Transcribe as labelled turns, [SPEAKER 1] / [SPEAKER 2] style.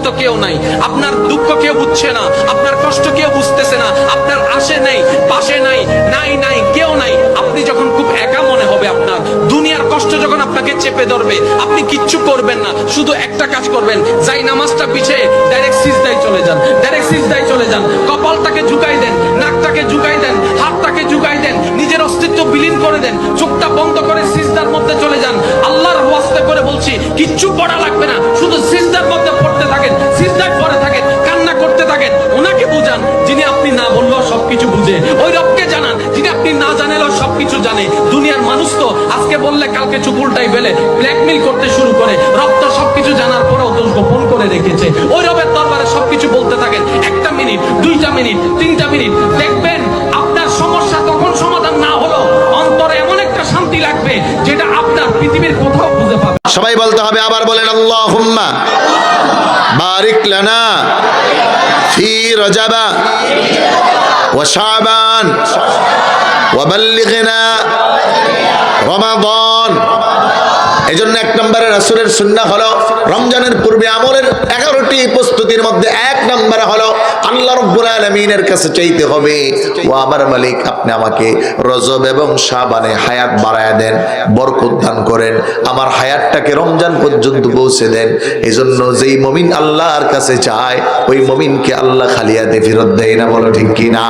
[SPEAKER 1] মতো কেউ নাই, আপনার দুঃখ কেউ বুঝছে না, আপনার কষ্ট কেউ বুঝতেছে না, আপনার আশে নেই, পাশে নাই, নাই কেউ নাই। আপনি যখন খুব একা মনে হবে, আপনার দুনিয়ার কষ্ট যখন আপনাকে চেপে ধরবে, আপনি কিচ্ছু করবেন না, শুধু একটা কাজ করবেন, যাই নামাজটা পিছিয়ে ডাইরেক্ট সিজদায় চলে যান, ডাইরেক্ট সিজদায় চলে যান। কপালটাকে ঝুঁকাই দেন, নাকটাকে ঝুঁকাই দেন, হাতটাকে ঝুঁকাই দেন, নিজের অস্তিত্ব বিলীন করে দেন, চোখটা বন্ধ করে সিজদার মধ্যে চলে যান। আল্লাহর ওয়াস্তে করে বলছি, কিচ্ছু পড়া লাগবে না, শুধু সিজদার মধ্যে পড়তে থাকেন, সিজদায় পড়ে থাকেন, কান্না করতে থাকেন। ওনাকে বুঝান যিনি আপনি না বললেও সবকিছু বুঝে, ওই রবকে জানান যিনি আপনি না জানেলেও সবকিছু জানে। দুনিয়ার মানুষ তো আজকে বললে কালকে চুপ উল্টাই ফেলে, ব্ল্যাকমেইল করতে শুরু করে। রব তো সবকিছু জানার পরেও দোষ গোপন করে রেখেছে। ওই রবের দরবারে সবকিছু বলতে থাকেন, 1টা মিনিট, 2টা মিনিট, 3টা মিনিট, দেখবেন আপনার সমস্যা তখন সমাধান না হলো অন্তরে এমন একটা শান্তি লাগবে যেটা আপনার পৃথিবীর কোথাও খুঁজে পাবে।
[SPEAKER 2] সবাই বলতে হবে, আবার বলেন আল্লাহুম্মা বারিক লানা ফি রজবা ওয়া শাবান ওয়া বাল্লিগনা রমাদান। এজন্য 1 নম্বরে রাসূলের সুন্নাহ হলো রমজানের পূর্বে আমলের 11টি প্রস্তুতির মধ্যে 1 নম্বরে হলো আল্লাহ রাব্বুল আলামিনের কাছে চাইতে হবে, ও আমার মালিক আপনি আমাকে রজব এবং শাবানে হায়াত বাড়ায়া দেন, বরকত দান করেন, আমার হায়াতটাকে রমজান পর্যন্ত পৌঁছে দেন। এজন্য যেই মুমিন আল্লাহর কাছে চায় ওই মুমিনকে আল্লাহ খালি হাতে ফেরত দেয় না, বলো ঠিক কিনা?